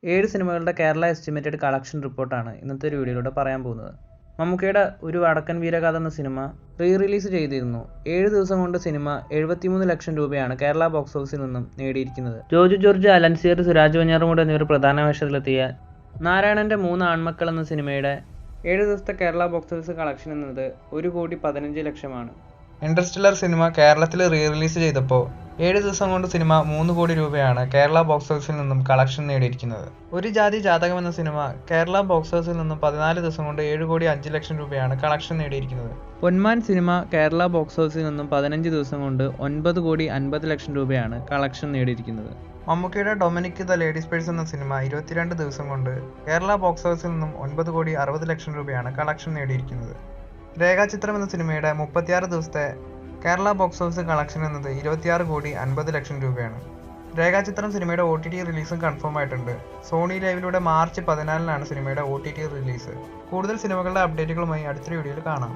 7 സിനിമകളുടെ Kerala estimated collection റിപ്പോർട്ടാണ് ഇന്നത്തെ ഒരു വീഡിയോയിലൂടെ പറയാൻ പോകുന്നത്. മമ്മൂക്കയുടെ ഒരു വടക്കൻ വീരഗാഥ എന്ന സിനിമ റിലീസ് ചെയ്തിരുന്നു. 7 ദിവസം കൊണ്ട് സിനിമ 73 ലക്ഷം രൂപയാണ് കേരള ബോക്സ് ഓഫീസിൽ നിന്നും നേടിയിരിക്കുന്നത്. ജോജു ജോർജ്, അലൻസിയർ, സുരാജ് വെഞ്ഞാറമൂട് എന്നിവർ പ്രധാന വേഷത്തിലെത്തിയ നാരായണന്റെ 3 ആൺമക്കൾ എന്ന സിനിമയുടെ 7 ദിവസത്തെ കേരള ബോക്സ് ഓഫീസ് കളക്ഷൻ എന്നത് 1,15 ലക്ഷമാണ്. ഇന്റർസ്റ്റെല്ലർ സിനിമ കേരളത്തിൽ റിലീസ് ചെയ്തപ്പോൾ 7 ദിവസം കൊണ്ട് സിനിമ 3 കോടി രൂപയാണ് കേരള ബോക്സ് ഓഫീസിൽ നിന്നും കളക്ഷൻ നേടിയിരിക്കുന്നത്. ഒരു ജാതി ജാതകം എന്ന സിനിമ കേരള ബോക്സ് ഓഫീസിൽ നിന്നും 14 ദിവസം കൊണ്ട് 7 കോടി 5 ലക്ഷം രൂപയാണ് കളക്ഷൻ നേടിയിരിക്കുന്നത്. പൊന്മാൻ സിനിമ കേരള ബോക്സ് ഓഫീസിൽ നിന്നും 15 ദിവസം കൊണ്ട് 9 കോടി 50 ലക്ഷം രൂപയാണ് കളക്ഷൻ നേടിയിരിക്കുന്നത്. മമ്മൂക്കയുടെ ഡൊമിനിക് ദ ലേഡീസ് പേഴ്സ് എന്ന സിനിമ 22 ദിവസം കൊണ്ട് കേരള ബോക്സ് ഓഫീസിൽ നിന്നും 9 കോടി 60 ലക്ഷം രൂപയാണ് കളക്ഷൻ നേടിയിരിക്കുന്നത്. രേഖാചിത്രം എന്ന സിനിമയുടെ 36 ദിവസത്തെ കേരള ബോക്സ് ഓഫീസ് കളക്ഷൻ എന്നത് 26 കോടി 50 ലക്ഷം രൂപയാണ്. രേഖാചിത്രം സിനിമയുടെ OTT റിലീസും കൺഫേം ആയിട്ടുണ്ട്. സോണി ലൈവിലൂടെ മാർച്ച് 14-നാണ് സിനിമയുടെ OTT റിലീസ്. കൂടുതൽ സിനിമകളുടെ അപ്ഡേറ്റുകളുമായി അടുത്തൊരു വീഡിയോയിൽ കാണാം.